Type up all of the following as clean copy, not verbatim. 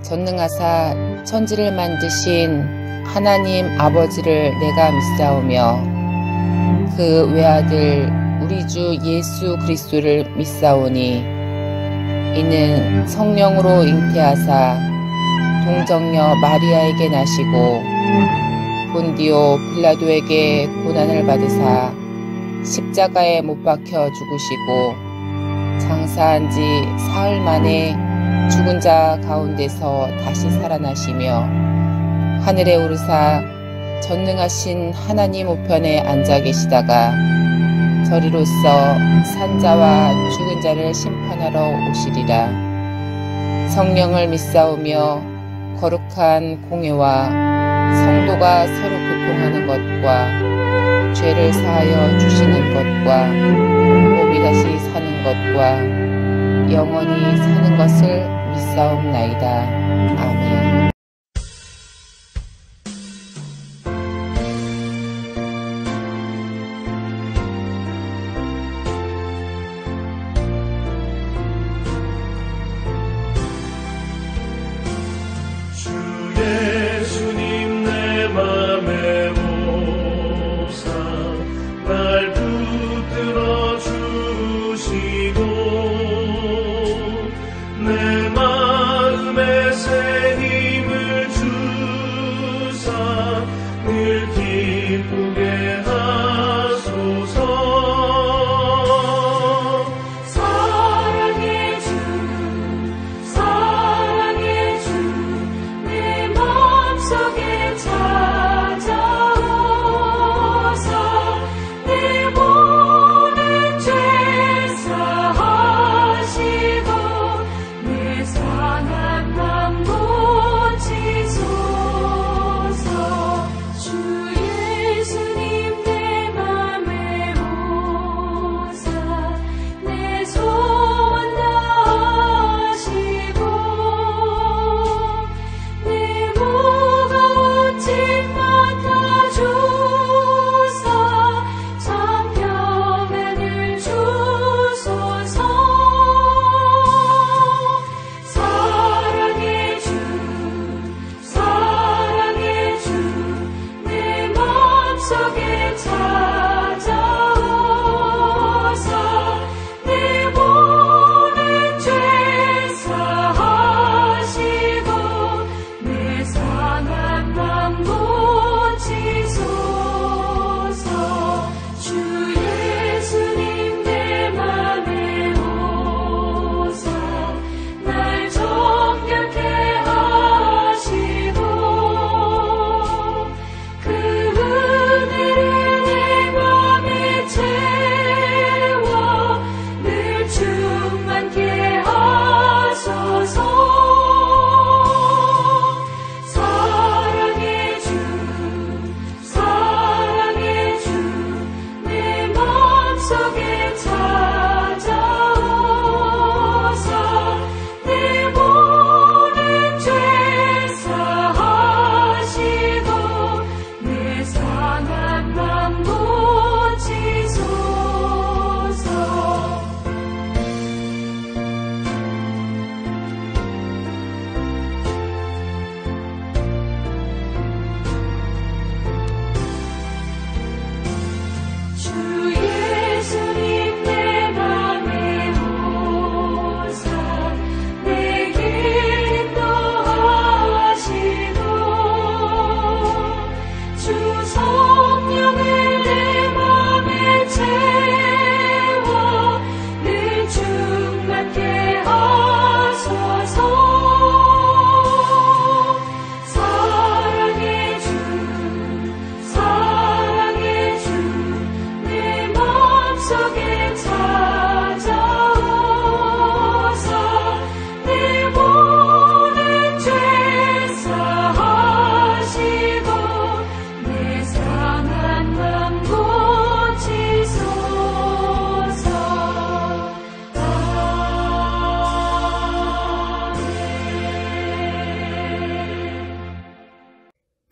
전능하사 천지를 만드신 하나님 아버지를 내가 믿사오며 그 외아들 우리 주 예수 그리스도를 믿사오니 이는 성령으로 잉태하사 동정녀 마리아에게 나시고 본디오 빌라도에게 고난을 받으사 십자가에 못 박혀 죽으시고 장사한 지 사흘 만에 죽은 자 가운데서 다시 살아나시며 하늘에 오르사 전능하신 하나님 우편에 앉아 계시다가 저리로서 산자와 죽은 자를 심판하러 오시리라. 성령을 믿사오며 거룩한 공회와 성도가 서로 교통하는 것과 죄를 사하여 주시는 것과 몸이 다시 사는 것과 영원히 사는 것을 믿사옵나이다. 아멘.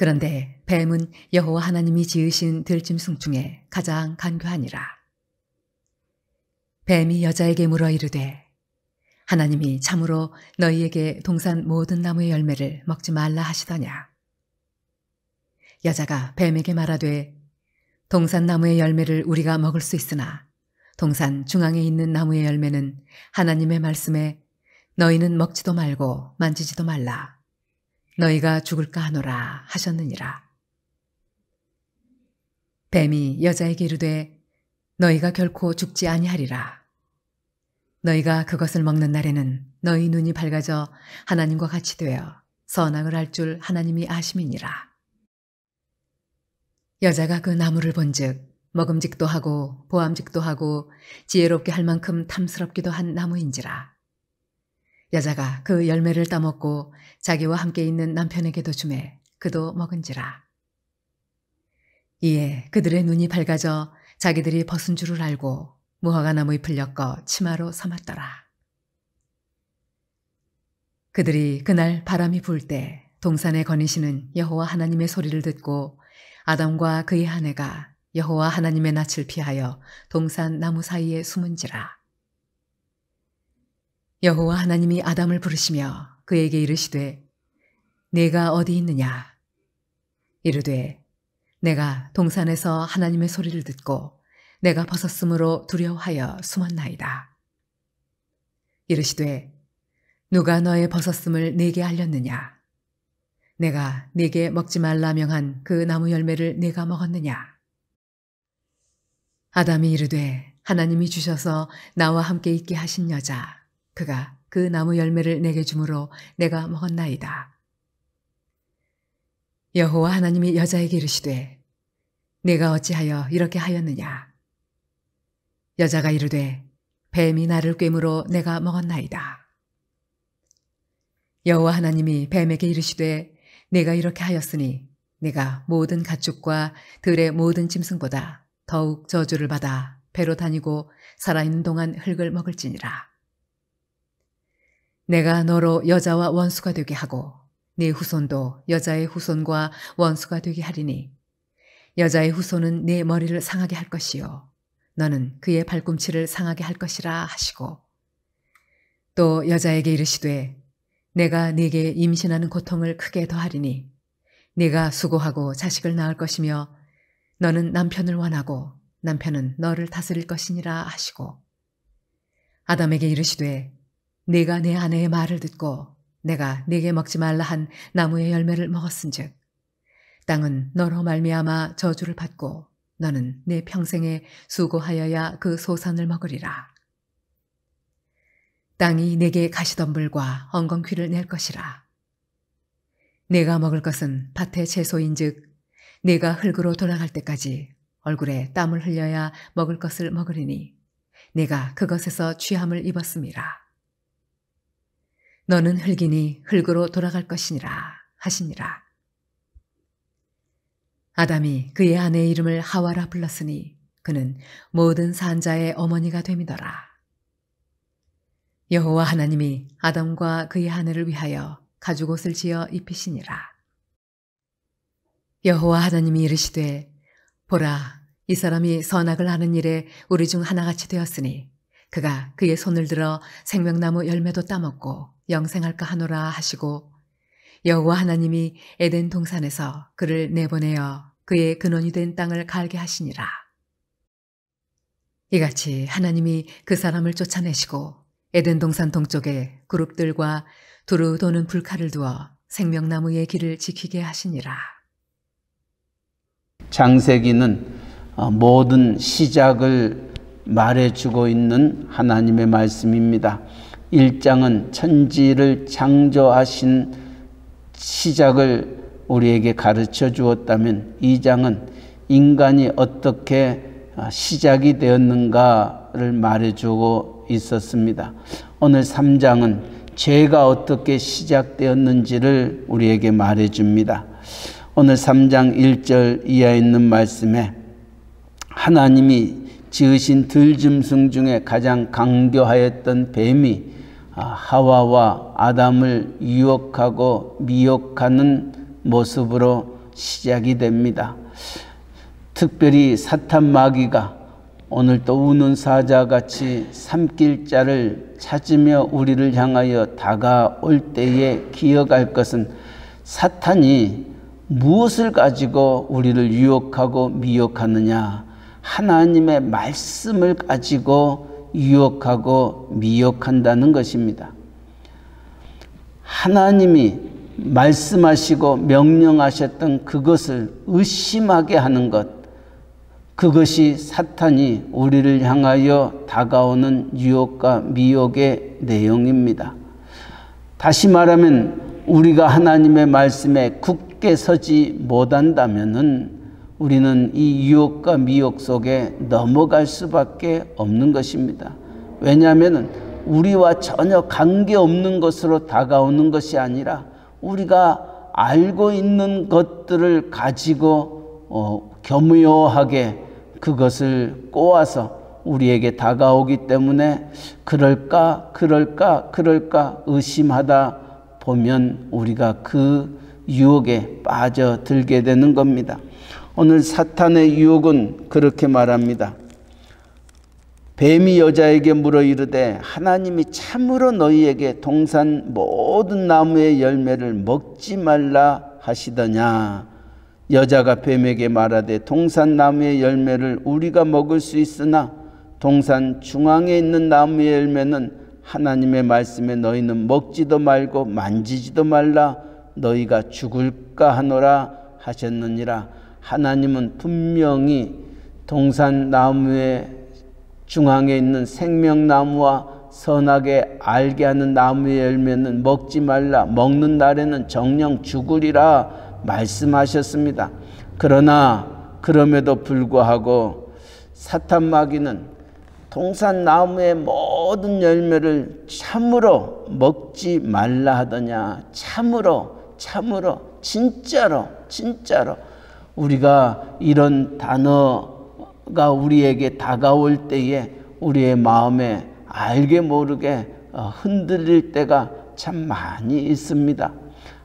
그런데 뱀은 여호와 하나님이 지으신 들짐승 중에 가장 간교하니라. 뱀이 여자에게 물어 이르되 하나님이 참으로 너희에게 동산 모든 나무의 열매를 먹지 말라 하시더냐. 여자가 뱀에게 말하되 동산 나무의 열매를 우리가 먹을 수 있으나 동산 중앙에 있는 나무의 열매는 하나님의 말씀에 너희는 먹지도 말고 만지지도 말라. 너희가 죽을까 하노라 하셨느니라. 뱀이 여자에게 이르되 너희가 결코 죽지 아니하리라. 너희가 그것을 먹는 날에는 너희 눈이 밝아져 하나님과 같이 되어 선악을 알 줄 하나님이 아심이니라. 여자가 그 나무를 본즉 먹음직도 하고 보암직도 하고 지혜롭게 할 만큼 탐스럽기도 한 나무인지라. 여자가 그 열매를 따먹고 자기와 함께 있는 남편에게도 주매 그도 먹은지라. 이에 그들의 눈이 밝아져 자기들이 벗은 줄을 알고 무화과 나무 잎을 엮어 치마로 삼았더라. 그들이 그날 바람이 불 때 동산에 거니시는 여호와 하나님의 소리를 듣고 아담과 그의 아내가 여호와 하나님의 낯을 피하여 동산 나무 사이에 숨은지라. 여호와 하나님이 아담을 부르시며 그에게 이르시되 네가 어디 있느냐. 이르되 내가 동산에서 하나님의 소리를 듣고 내가 벗었으므로 두려워하여 숨었나이다. 이르시되 누가 너의 벗었음을 네게 알렸느냐. 내가 네게 먹지 말라 명한 그 나무 열매를 네가 먹었느냐. 아담이 이르되 하나님이 주셔서 나와 함께 있게 하신 여자 그가 그 나무 열매를 내게 주므로 내가 먹었나이다. 여호와 하나님이 여자에게 이르시되 네가 어찌하여 이렇게 하였느냐. 여자가 이르되 뱀이 나를 꿰므로 내가 먹었나이다. 여호와 하나님이 뱀에게 이르시되 내가 이렇게 하였으니 내가 모든 가축과 들의 모든 짐승보다 더욱 저주를 받아 배로 다니고 살아있는 동안 흙을 먹을지니라. 내가 너로 여자와 원수가 되게 하고 네 후손도 여자의 후손과 원수가 되게 하리니 여자의 후손은 네 머리를 상하게 할 것이요 너는 그의 발꿈치를 상하게 할 것이라 하시고 또 여자에게 이르시되 내가 네게 임신하는 고통을 크게 더하리니 네가 수고하고 자식을 낳을 것이며 너는 남편을 원하고 남편은 너를 다스릴 것이니라 하시고 아담에게 이르시되 네가 내 아내의 말을 듣고 내가 네게 먹지 말라 한 나무의 열매를 먹었은즉 땅은 너로 말미암아 저주를 받고 너는 내 평생에 수고하여야 그 소산을 먹으리라. 땅이 내게 가시덤불과 엉겅퀴를 낼 것이라. 내가 먹을 것은 밭의 채소인즉 내가 흙으로 돌아갈 때까지 얼굴에 땀을 흘려야 먹을 것을 먹으리니 내가 그것에서 취함을 입었음이라. 너는 흙이니 흙으로 돌아갈 것이니라 하시니라. 아담이 그의 아내의 이름을 하와라 불렀으니 그는 모든 산자의 어머니가 됨이더라. 여호와 하나님이 아담과 그의 아내를 위하여 가죽옷을 지어 입히시니라. 여호와 하나님이 이르시되 보라 이 사람이 선악을 아는 일에 우리 중 하나같이 되었으니 그가 그의 손을 들어 생명나무 열매도 따먹고 영생할까 하노라 하시고 여호와 하나님이 에덴 동산에서 그를 내보내어 그의 근원이 된 땅을 갈게 하시니라. 이같이 하나님이 그 사람을 쫓아내시고 에덴 동산 동쪽에 그룹들과 두루 도는 불칼을 두어 생명나무의 길을 지키게 하시니라. 창세기는 모든 시작을 말해주고 있는 하나님의 말씀입니다. 1장은 천지를 창조하신 시작을 우리에게 가르쳐 주었다면 2장은 인간이 어떻게 시작이 되었는가를 말해주고 있었습니다. 오늘 3장은 죄가 어떻게 시작되었는지를 우리에게 말해줍니다. 오늘 3장 1절 이하에 있는 말씀에 하나님이 지으신 들짐승 중에 가장 강교하였던 뱀이 하와와 아담을 유혹하고 미혹하는 모습으로 시작이 됩니다. 특별히 사탄 마귀가 오늘 또 우는 사자같이 삼킬 자를 찾으며 우리를 향하여 다가올 때에 기억할 것은 사탄이 무엇을 가지고 우리를 유혹하고 미혹하느냐? 하나님의 말씀을 가지고 유혹하고 미혹한다는 것입니다. 하나님이 말씀하시고 명령하셨던 그것을 의심하게 하는 것, 그것이 사탄이 우리를 향하여 다가오는 유혹과 미혹의 내용입니다. 다시 말하면 우리가 하나님의 말씀에 굳게 서지 못한다면은 우리는 이 유혹과 미혹 속에 넘어갈 수밖에 없는 것입니다. 왜냐하면 우리와 전혀 관계없는 것으로 다가오는 것이 아니라 우리가 알고 있는 것들을 가지고 교묘하게 그것을 꼬아서 우리에게 다가오기 때문에 그럴까 의심하다 보면 우리가 그 유혹에 빠져들게 되는 겁니다. 오늘 사탄의 유혹은 그렇게 말합니다. 뱀이 여자에게 물어 이르되 하나님이 참으로 너희에게 동산 모든 나무의 열매를 먹지 말라 하시더냐. 여자가 뱀에게 말하되 동산 나무의 열매를 우리가 먹을 수 있으나 동산 중앙에 있는 나무의 열매는 하나님의 말씀에 너희는 먹지도 말고 만지지도 말라 너희가 죽을까 하노라 하셨느니라. 하나님은 분명히 동산 나무의 중앙에 있는 생명나무와 선하게 알게 하는 나무의 열매는 먹지 말라, 먹는 날에는 정령 죽으리라 말씀하셨습니다. 그러나 그럼에도 불구하고 사탄 마귀는 동산 나무의 모든 열매를 참으로 먹지 말라 하더냐. 참으로 진짜로 우리가 이런 단어가 우리에게 다가올 때에 우리의 마음에 알게 모르게 흔들릴 때가 참 많이 있습니다.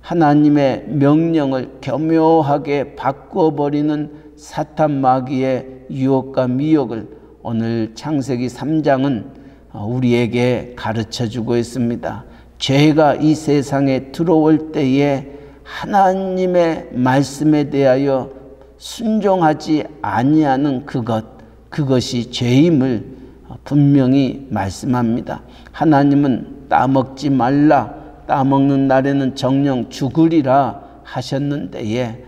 하나님의 명령을 교묘하게 바꿔버리는 사탄 마귀의 유혹과 미혹을 오늘 창세기 3장은 우리에게 가르쳐주고 있습니다. 죄가 이 세상에 들어올 때에 하나님의 말씀에 대하여 순종하지 아니하는 그것이 죄임을 분명히 말씀합니다. 하나님은 따먹지 말라, 따먹는 날에는 정령 죽으리라 하셨는데에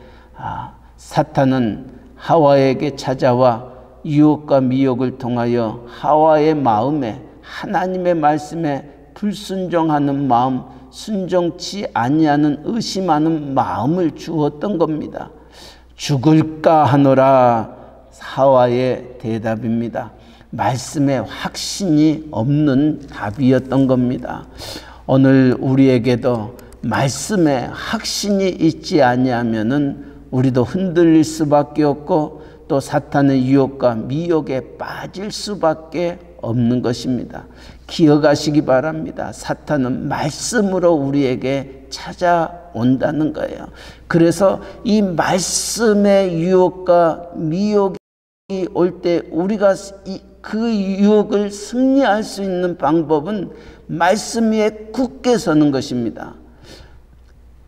사탄은 하와에게 찾아와 유혹과 미혹을 통하여 하와의 마음에 하나님의 말씀에 불순종하는 마음, 순종치 아니하는 의심하는 마음을 주었던 겁니다. 죽을까 하노라 하와의 대답입니다. 말씀에 확신이 없는 답이었던 겁니다. 오늘 우리에게도 말씀에 확신이 있지 아니하면은 우리도 흔들릴 수밖에 없고 또 사탄의 유혹과 미혹에 빠질 수밖에 없는 것입니다. 기억하시기 바랍니다. 사탄은 말씀으로 우리에게 찾아온다는 거예요. 그래서 이 말씀의 유혹과 미혹이 올 때 우리가 그 유혹을 승리할 수 있는 방법은 말씀 위에 굳게 서는 것입니다.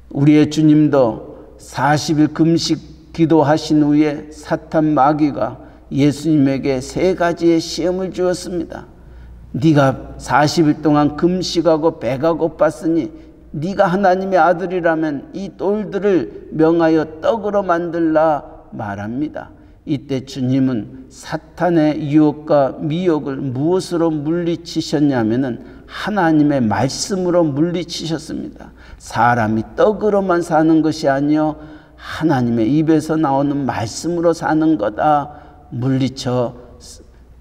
우리의 주님도 40일 금식 기도하신 후에 사탄 마귀가 예수님에게 3가지의 시험을 주었습니다. 네가 40일 동안 금식하고 배가 고팠으니 네가 하나님의 아들이라면 이 돌들을 명하여 떡으로 만들라 말합니다. 이때 주님은 사탄의 유혹과 미혹을 무엇으로 물리치셨냐면은 하나님의 말씀으로 물리치셨습니다. 사람이 떡으로만 사는 것이 아니요 하나님의 입에서 나오는 말씀으로 사는 거다 물리쳐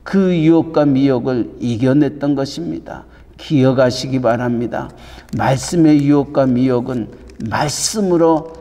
그 유혹과 미혹을 이겨냈던 것입니다. 기억하시기 바랍니다. 말씀의 유혹과 미혹은 말씀으로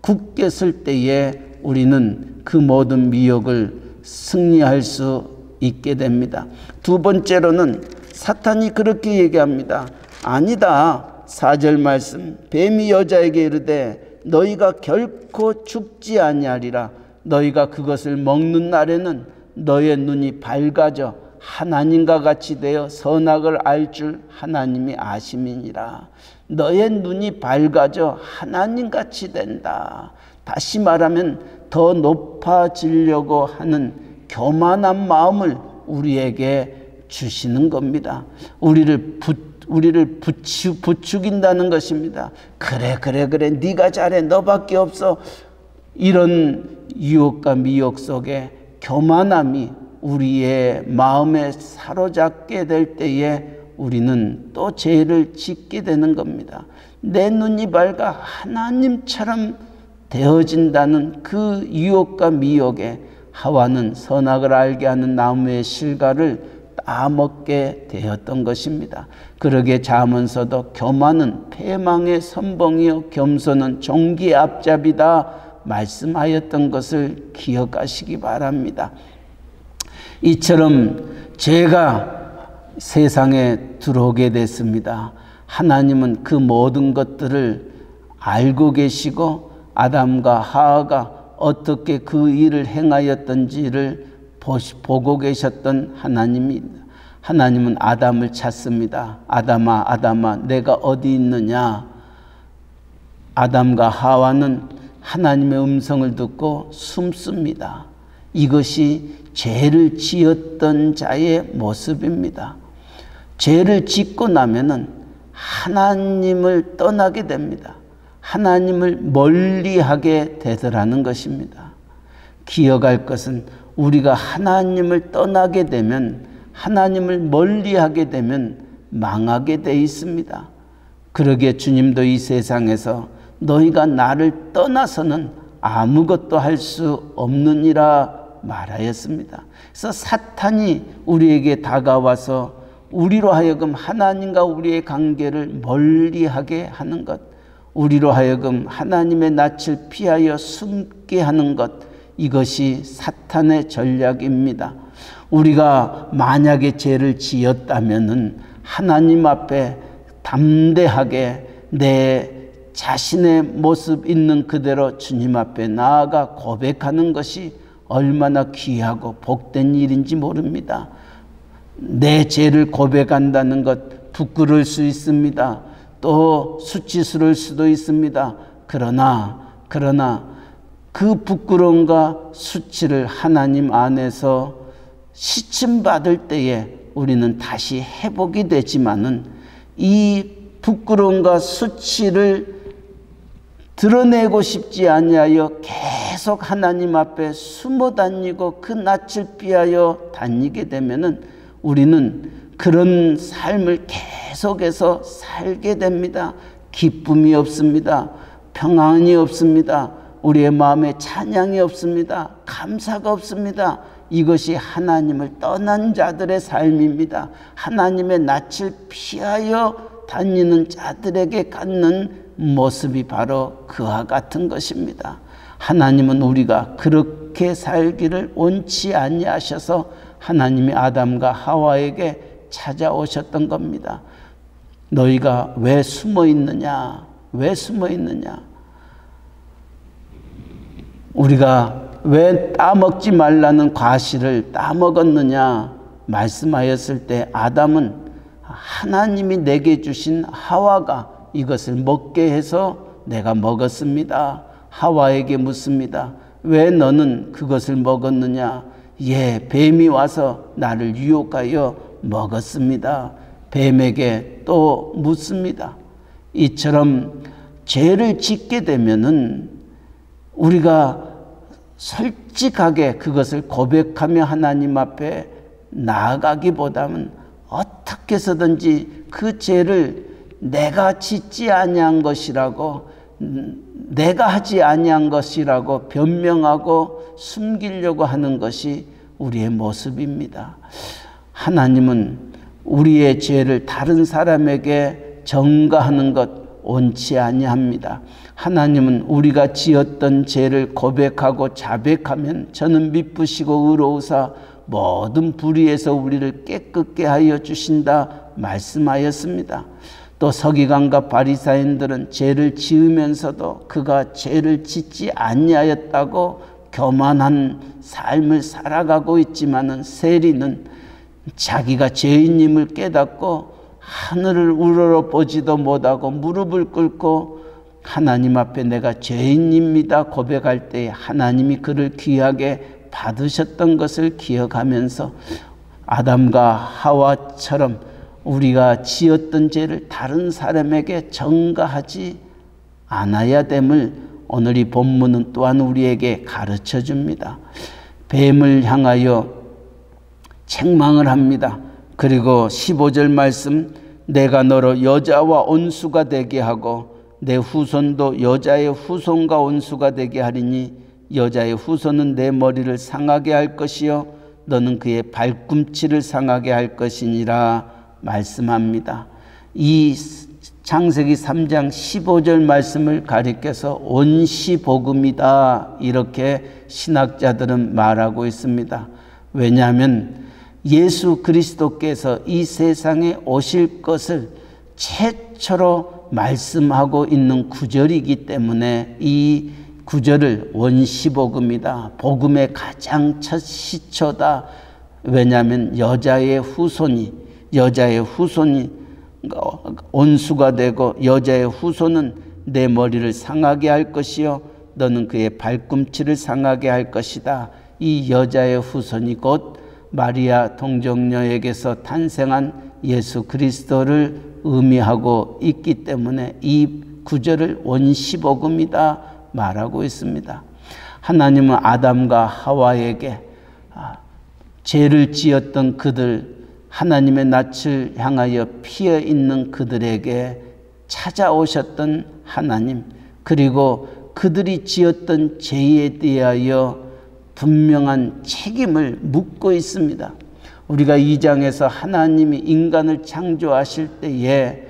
굳게 설 때에 우리는 그 모든 미혹을 승리할 수 있게 됩니다. 2번째로는 사탄이 그렇게 얘기합니다. 아니다. 4절 말씀. 뱀이 여자에게 이르되 너희가 결코 죽지 아니하리라. 너희가 그것을 먹는 날에는 너의 눈이 밝아져 하나님과 같이 되어 선악을 알 줄 하나님이 아심이니라. 너의 눈이 밝아져 하나님같이 된다. 다시 말하면 더 높아지려고 하는 교만한 마음을 우리에게 주시는 겁니다. 우리를 부추긴다는 것입니다. 그래 네가 잘해, 너밖에 없어. 이런 유혹과 미혹 속에 교만함이 우리의 마음에 사로잡게 될 때에 우리는 또 죄를 짓게 되는 겁니다. 내 눈이 밝아 하나님처럼 되어진다는 그 유혹과 미혹에 하와는 선악을 알게 하는 나무의 실과를 따먹게 되었던 것입니다. 그러게 잠언서도 교만은 패망의 선봉이요 겸손은 종기의 앞잡이다 말씀하였던 것을 기억하시기 바랍니다. 이처럼 죄가 세상에 들어오게 됐습니다. 하나님은 그 모든 것들을 알고 계시고 아담과 하와가 어떻게 그 일을 행하였던지를 보고 계셨던 하나님은 아담을 찾습니다. 아담아 내가 어디 있느냐. 아담과 하와는 하나님의 음성을 듣고 숨습니다. 이것이 죄를 지었던 자의 모습입니다. 죄를 짓고 나면은 하나님을 떠나게 됩니다. 하나님을 멀리하게 되더라는 것입니다. 기억할 것은 우리가 하나님을 떠나게 되면, 하나님을 멀리하게 되면 망하게 돼 있습니다. 그러기에 주님도 이 세상에서 너희가 나를 떠나서는 아무것도 할 수 없느니라 말하였습니다. 그래서 사탄이 우리에게 다가와서 우리로 하여금 하나님과 우리의 관계를 멀리하게 하는 것, 우리로 하여금 하나님의 낯을 피하여 숨게 하는 것, 이것이 사탄의 전략입니다. 우리가 만약에 죄를 지었다면은 하나님 앞에 담대하게 내 자신의 모습 있는 그대로 주님 앞에 나아가 고백하는 것이 얼마나 귀하고 복된 일인지 모릅니다. 내 죄를 고백한다는 것 부끄러울 수 있습니다. 또 수치스러울 수도 있습니다. 그러나 그 부끄러움과 수치를 하나님 안에서 시침받을 때에 우리는 다시 회복이 되지만은 이 부끄러움과 수치를 드러내고 싶지 아니하여 계속 하나님 앞에 숨어 다니고 그 낯을 피하여 다니게 되면은 우리는 그런 삶을 계속해서 살게 됩니다. 기쁨이 없습니다. 평안이 없습니다. 우리의 마음에 찬양이 없습니다. 감사가 없습니다. 이것이 하나님을 떠난 자들의 삶입니다. 하나님의 낯을 피하여 다니는 자들에게 갖는 모습이 바로 그와 같은 것입니다. 하나님은 우리가 그렇게 살기를 원치 아니하셔서 하나님이 아담과 하와에게 찾아오셨던 겁니다. 너희가 왜 숨어 있느냐? 왜 숨어 있느냐? 우리가 왜 따먹지 말라는 과실을 따먹었느냐 말씀하였을 때 아담은 하나님이 내게 주신 하와가 이것을 먹게 해서 내가 먹었습니다. 하와에게 묻습니다. 왜 너는 그것을 먹었느냐? 뱀이 와서 나를 유혹하여 먹었습니다. 뱀에게 또 묻습니다. 이처럼 죄를 짓게 되면은 우리가 솔직하게 그것을 고백하며 하나님 앞에 나아가기보다는 어떻게 해서든지 그 죄를 내가 짓지 아니한 것이라고, 내가 하지 아니한 것이라고 변명하고 숨기려고 하는 것이 우리의 모습입니다. 하나님은 우리의 죄를 다른 사람에게 전가하는 것 원치 아니합니다. 하나님은 우리가 지었던 죄를 고백하고 자백하면 저는 미쁘시고 의로우사 모든 불의에서 우리를 깨끗게 하여 주신다 말씀하였습니다. 또 서기관과 바리사인들은 죄를 지으면서도 그가 죄를 짓지 아니하였다고 교만한 삶을 살아가고 있지만은 세리는 자기가 죄인임을 깨닫고 하늘을 우러러보지도 못하고 무릎을 꿇고 하나님 앞에 내가 죄인입니다 고백할 때 하나님이 그를 귀하게 받으셨던 것을 기억하면서 아담과 하와처럼 우리가 지었던 죄를 다른 사람에게 전가하지 않아야 됨을 오늘 이 본문은 또한 우리에게 가르쳐 줍니다. 뱀을 향하여 책망을 합니다. 그리고 15절 말씀, 내가 너로 여자와 온수가 되게 하고 내 후손도 여자의 후손과 온수가 되게 하리니 여자의 후손은 내 머리를 상하게 할 것이요 너는 그의 발꿈치를 상하게 할 것이니라 말씀합니다. 이 창세기 3장 15절 말씀을 가리켜서 온시복음이다 이렇게 신학자들은 말하고 있습니다. 왜냐하면 예수 그리스도께서 이 세상에 오실 것을 최초로 말씀하고 있는 구절이기 때문에 이 구절을 원시복음이다, 복음의 가장 첫 시초다. 왜냐하면 여자의 후손이 온수가 되고 여자의 후손은 내 머리를 상하게 할 것이요 너는 그의 발꿈치를 상하게 할 것이다. 이 여자의 후손이 곧 마리아 동정녀에게서 탄생한 예수 그리스도를 의미하고 있기 때문에 이 구절을 원시복음이다 말하고 있습니다. 하나님은 아담과 하와에게 죄를 지었던 그들, 하나님의 낯을 향하여 피어 있는 그들에게 찾아오셨던 하나님, 그리고 그들이 지었던 죄에 대하여 분명한 책임을 묻고 있습니다. 우리가 2장에서 하나님이 인간을 창조하실 때에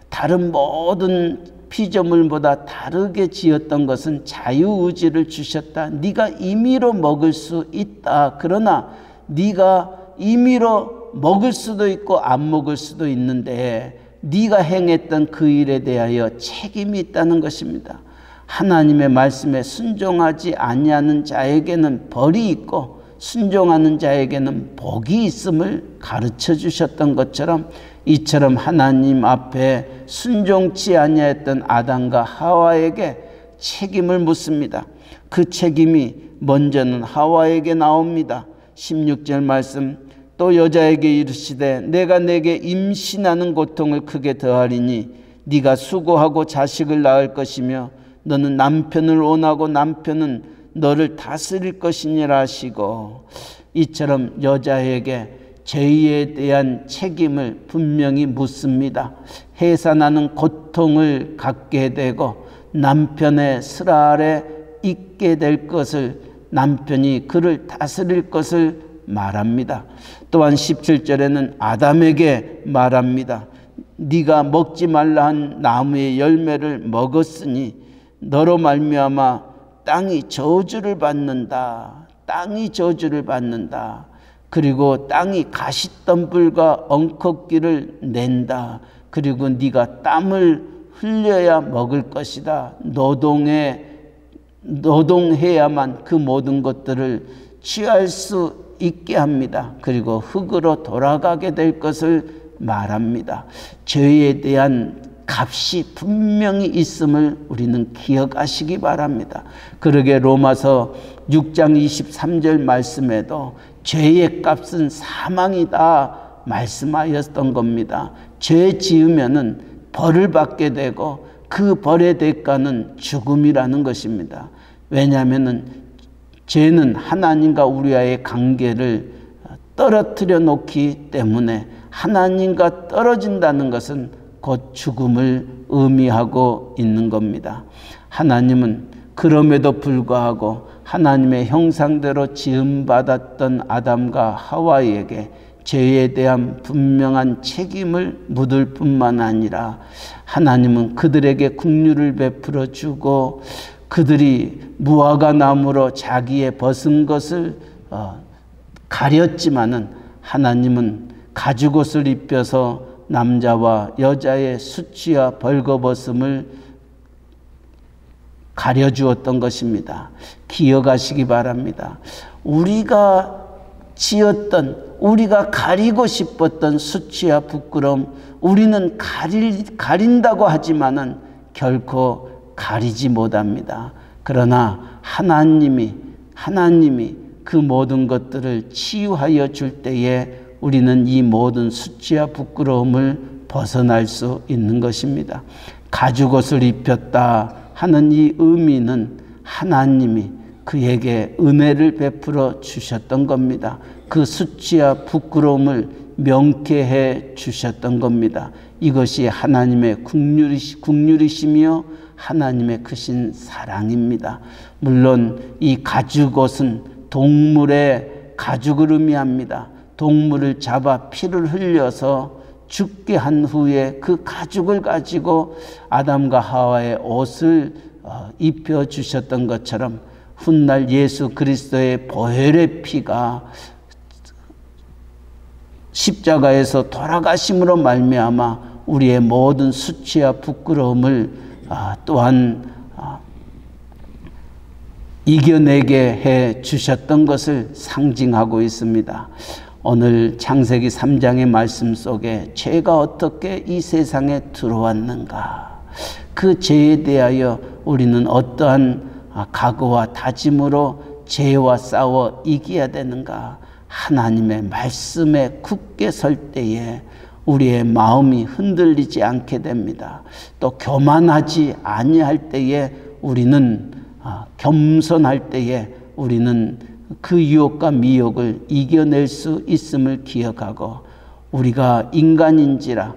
다른 모든 피조물보다 다르게 지었던 것은 자유의지를 주셨다. 네가 임의로 먹을 수 있다. 그러나 네가 임의로 먹을 수도 있고 안 먹을 수도 있는데 네가 행했던 그 일에 대하여 책임이 있다는 것입니다. 하나님의 말씀에 순종하지 아니하는 자에게는 벌이 있고 순종하는 자에게는 복이 있음을 가르쳐 주셨던 것처럼 이처럼 하나님 앞에 순종치 아니했던 아담과 하와에게 책임을 묻습니다. 그 책임이 먼저는 하와에게 나옵니다. 16절 말씀, 또 여자에게 이르시되 내가 내게 임신하는 고통을 크게 더하리니 네가 수고하고 자식을 낳을 것이며 너는 남편을 원하고 남편은 너를 다스릴 것이니라 하시고, 이처럼 여자에게 죄에 대한 책임을 분명히 묻습니다. 해산하는 고통을 갖게 되고 남편의 슬 아래 있게 될 것을, 남편이 그를 다스릴 것을 말합니다. 또한 17절에는 아담에게 말합니다. 네가 먹지 말라 한 나무의 열매를 먹었으니 너로 말미암아 땅이 저주를 받는다. 땅이 저주를 받는다. 그리고 땅이 가시덤불과 엉컥기를 낸다. 그리고 네가 땀을 흘려야 먹을 것이다. 노동해야만 그 모든 것들을 취할 수 있게 합니다. 그리고 흙으로 돌아가게 될 것을 말합니다. 죄에 대한 값이 분명히 있음을 우리는 기억하시기 바랍니다. 그러게 로마서 6장 23절 말씀에도 죄의 값은 사망이다 말씀하였던 겁니다. 죄 지으면은 벌을 받게 되고 그 벌의 대가는 죽음이라는 것입니다. 왜냐하면은 죄는 하나님과 우리와의 관계를 떨어뜨려 놓기 때문에 하나님과 떨어진다는 것은 곧 죽음을 의미하고 있는 겁니다. 하나님은 그럼에도 불구하고 하나님의 형상대로 지음받았던 아담과 하와에게 죄에 대한 분명한 책임을 묻을 뿐만 아니라 하나님은 그들에게 긍휼을 베풀어 주고 그들이 무화과 나무로 자기의 벗은 것을 가렸지만은 하나님은 가죽옷을 입혀서 남자와 여자의 수치와 벌거벗음을 가려주었던 것입니다. 기억하시기 바랍니다. 우리가 지었던, 우리가 가리고 싶었던 수치와 부끄러움, 우리는 가린다고 하지만은 결코 가리지 못합니다. 그러나 하나님이 그 모든 것들을 치유하여 줄 때에 우리는 이 모든 수치와 부끄러움을 벗어날 수 있는 것입니다. 가죽옷을 입혔다 하는 이 의미는 하나님이 그에게 은혜를 베풀어 주셨던 겁니다. 그 수치와 부끄러움을 명쾌해 주셨던 겁니다. 이것이 하나님의 국률이시며 하나님의 크신 사랑입니다. 물론 이 가죽옷은 동물의 가죽을 의미합니다. 동물을 잡아 피를 흘려서 죽게 한 후에 그 가죽을 가지고 아담과 하와의 옷을 입혀 주셨던 것처럼 훗날 예수 그리스도의 보혈의 피가 십자가에서 돌아가심으로 말미암아 우리의 모든 수치와 부끄러움을 또한 이겨내게 해 주셨던 것을 상징하고 있습니다. 오늘 창세기 3장의 말씀 속에 죄가 어떻게 이 세상에 들어왔는가, 그 죄에 대하여 우리는 어떠한 각오와 다짐으로 죄와 싸워 이겨야 되는가, 하나님의 말씀에 굳게 설 때에 우리의 마음이 흔들리지 않게 됩니다. 또 교만하지 아니할 때에 우리는 겸손할 때에 우리는 그 유혹과 미혹을 이겨낼 수 있음을 기억하고, 우리가 인간인지라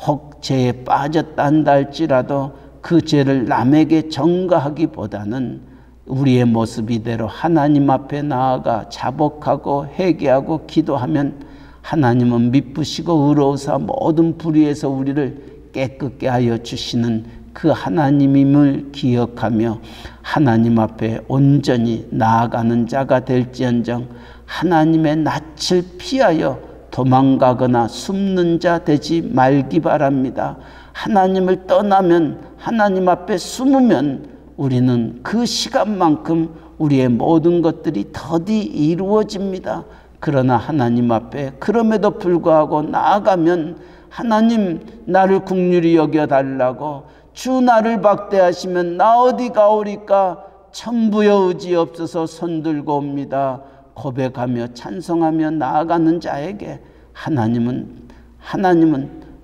혹 죄에 빠졌다 한다 할지라도 그 죄를 남에게 전가하기보다는 우리의 모습 이대로 하나님 앞에 나아가 자복하고 회개하고 기도하면 하나님은 미쁘시고 의로우사 모든 불의에서 우리를 깨끗게 하여 주시는 그 하나님임을 기억하며 하나님 앞에 온전히 나아가는 자가 될지언정 하나님의 낯을 피하여 도망가거나 숨는 자 되지 말기 바랍니다. 하나님을 떠나면, 하나님 앞에 숨으면 우리는 그 시간만큼 우리의 모든 것들이 더디 이루어집니다. 그러나 하나님 앞에 그럼에도 불구하고 나아가면 하나님 나를 긍휼히 여겨달라고, 주 나를 박대하시면 나 어디 가오리까, 천부여 의지 없어서 손들고 옵니다 고백하며 찬송하며 나아가는 자에게 하나님은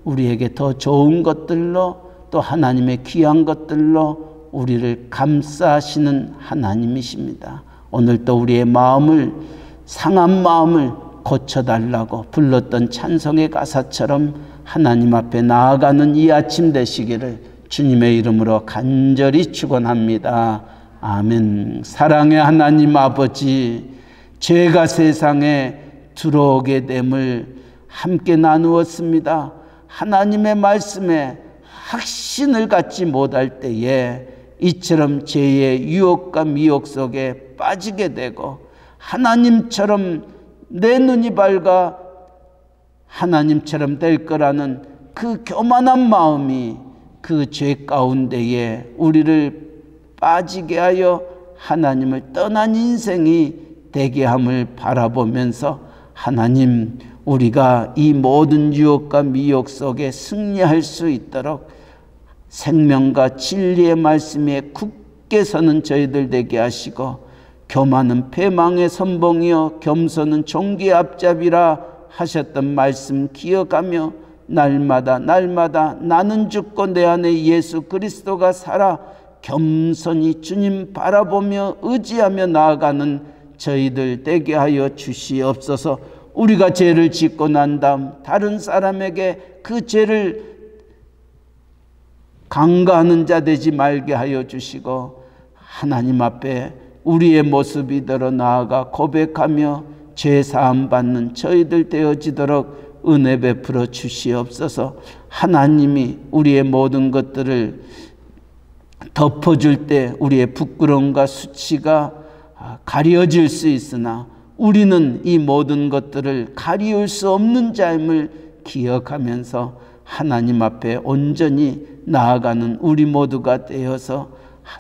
우리에게 더 좋은 것들로, 또 하나님의 귀한 것들로 우리를 감싸시는 하나님이십니다. 오늘도 우리의 마음을, 상한 마음을 고쳐달라고 불렀던 찬송의 가사처럼 하나님 앞에 나아가는 이 아침 되시기를 주님의 이름으로 간절히 축원합니다. 아멘. 사랑의 하나님 아버지, 죄가 세상에 들어오게 됨을 함께 나누었습니다. 하나님의 말씀에 확신을 갖지 못할 때에 이처럼 죄의 유혹과 미혹 속에 빠지게 되고, 하나님처럼 내 눈이 밝아 하나님처럼 될 거라는 그 교만한 마음이 그 죄 가운데에 우리를 빠지게 하여 하나님을 떠난 인생이 되게 함을 바라보면서, 하나님, 우리가 이 모든 유혹과 미혹 속에 승리할 수 있도록 생명과 진리의 말씀에 굳게 서는 저희들 되게 하시고, 교만은 패망의 선봉이요 겸손은 종기의 앞잡이라 하셨던 말씀 기억하며 날마다 나는 죽고 내 안에 예수 그리스도가 살아 겸손히 주님 바라보며 의지하며 나아가는 저희들 되게 하여 주시옵소서. 우리가 죄를 짓고 난 다음 다른 사람에게 그 죄를 강가하는 자 되지 말게 하여 주시고, 하나님 앞에 우리의 모습 이대로 나아가 고백하며 죄 사함 받는 저희들 되어지도록 은혜 베풀어 주시옵소서. 하나님이 우리의 모든 것들을 덮어줄 때 우리의 부끄러움과 수치가 가려질 수 있으나, 우리는 이 모든 것들을 가리울 수 없는 자임을 기억하면서 하나님 앞에 온전히 나아가는 우리 모두가 되어서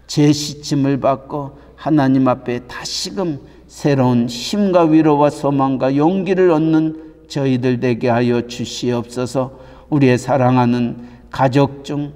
재시침을 받고 하나님 앞에 다시금 새로운 힘과 위로와 소망과 용기를 얻는 저희들 되게 하여 주시옵소서. 우리의 사랑하는 가족 중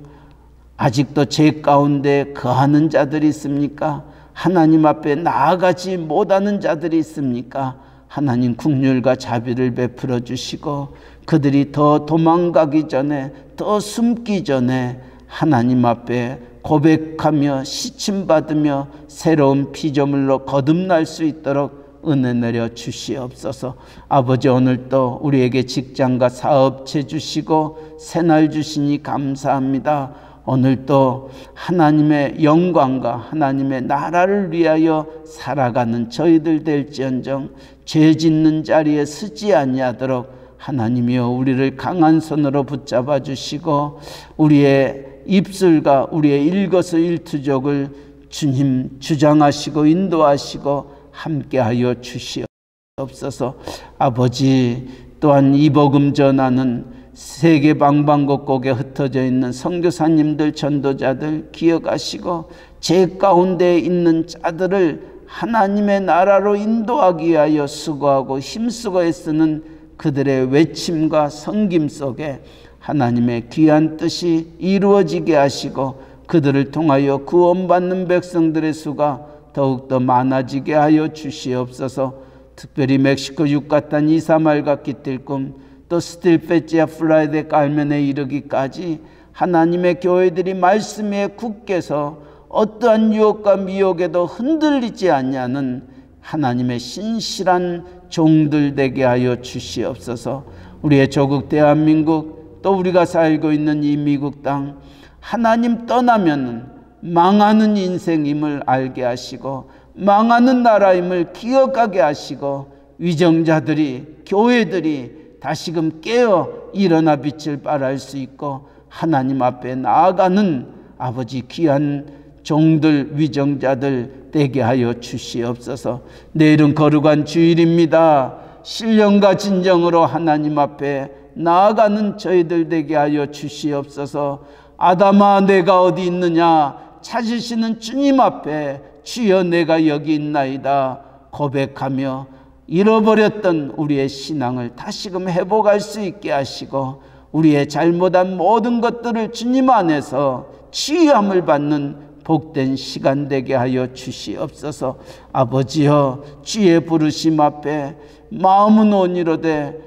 아직도 죄 가운데 거하는 자들이 있습니까? 하나님 앞에 나아가지 못하는 자들이 있습니까? 하나님 긍휼과 자비를 베풀어 주시고 그들이 더 도망가기 전에, 더 숨기 전에 하나님 앞에 고백하며 시침받으며 새로운 피조물로 거듭날 수 있도록 은혜 내려 주시옵소서. 아버지, 오늘도 우리에게 직장과 사업체 주시고 새날 주시니 감사합니다. 오늘도 하나님의 영광과 하나님의 나라를 위하여 살아가는 저희들 될지언정 죄 짓는 자리에 서지 아니하도록 하나님이여 우리를 강한 손으로 붙잡아 주시고 우리의 입술과 우리의 일거수일투족을 주님 주장하시고 인도하시고 함께하여 주시옵소서. 아버지, 또한 이 복음 전하는 세계 방방곡곡에 흩어져 있는 선교사님들, 전도자들 기억하시고 죄 가운데 있는 자들을 하나님의 나라로 인도하기 위하여 수고하고 힘쓰고 애쓰는 그들의 외침과 섬김 속에 하나님의 귀한 뜻이 이루어지게 하시고 그들을 통하여 구원받는 백성들의 수가 더욱더 많아지게 하여 주시옵소서. 특별히 멕시코 유카탄 이사말과 기띨 또 스틸페치아 플라이데 깔면에 이르기까지 하나님의 교회들이 말씀 위에 굳게서 어떠한 유혹과 미혹에도 흔들리지 않냐는 하나님의 신실한 종들 되게 하여 주시옵소서. 우리의 조국 대한민국, 또 우리가 살고 있는 이 미국 땅, 하나님 떠나면 망하는 인생임을 알게 하시고 망하는 나라임을 기억하게 하시고 위정자들이, 교회들이 다시금 깨어 일어나 빛을 발할 수 있고 하나님 앞에 나아가는 아버지 귀한 종들, 위정자들 되게 하여 주시옵소서. 내일은 거룩한 주일입니다. 신령과 진정으로 하나님 앞에 나아가는 저희들 되게 하여 주시옵소서. 아담아, 내가 어디 있느냐 찾으시는 주님 앞에 주여 내가 여기 있나이다 고백하며 잃어버렸던 우리의 신앙을 다시금 회복할 수 있게 하시고 우리의 잘못한 모든 것들을 주님 안에서 치유함을 받는 복된 시간 되게 하여 주시옵소서. 아버지여, 주의 부르심 앞에 마음은 온이로되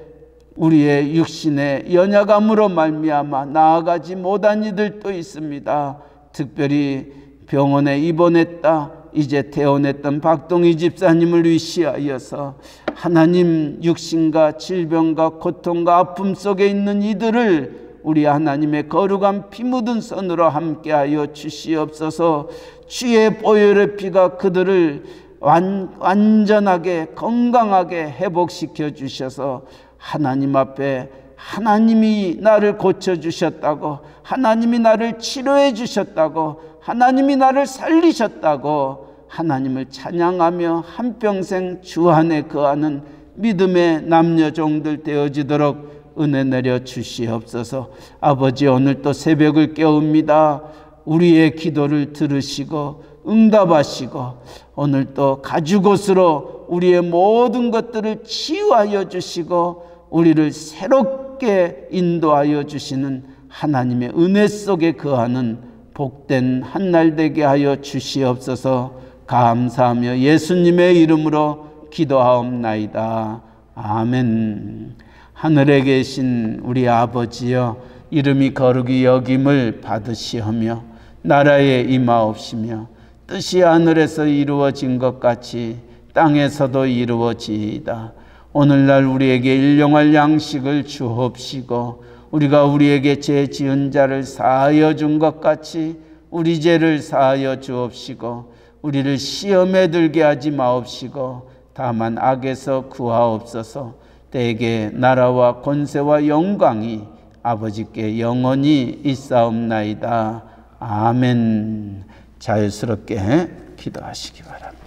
우리의 육신의 연약함으로 말미암아 나아가지 못한 이들도 있습니다. 특별히 병원에 입원했다 이제 퇴원했던 박동희 집사님을 위시하여서 하나님, 육신과 질병과 고통과 아픔 속에 있는 이들을 우리 하나님의 거룩한 피 묻은 손으로 함께하여 주시옵소서. 주의 보혈의 피가 그들을 완전하게 건강하게 회복시켜 주셔서 하나님 앞에 하나님이 나를 고쳐주셨다고, 하나님이 나를 치료해 주셨다고, 하나님이 나를 살리셨다고 하나님을 찬양하며 한평생 주 안에 거하는 믿음의 남녀 종들 되어지도록 은혜 내려 주시옵소서. 아버지, 오늘 또 새벽을 깨웁니다. 우리의 기도를 들으시고 응답하시고 오늘 또 가죽옷으로 우리의 모든 것들을 치유하여 주시고 우리를 새롭게 인도하여 주시는 하나님의 은혜 속에 거하는 복된 한날 되게 하여 주시옵소서. 감사하며 예수님의 이름으로 기도하옵나이다. 아멘. 하늘에 계신 우리 아버지여, 이름이 거룩히 여김을 받으시오며 나라에 임하옵시며 뜻이 하늘에서 이루어진 것 같이 땅에서도 이루어지이다. 오늘날 우리에게 일용할 양식을 주옵시고 우리가 우리에게 죄 지은 자를 사하여 준 것 같이 우리 죄를 사하여 주옵시고 우리를 시험에 들게 하지 마옵시고 다만 악에서 구하옵소서. 대개 나라와 권세와 영광이 아버지께 영원히 있사옵나이다. 아멘. 자유스럽게 기도하시기 바랍니다.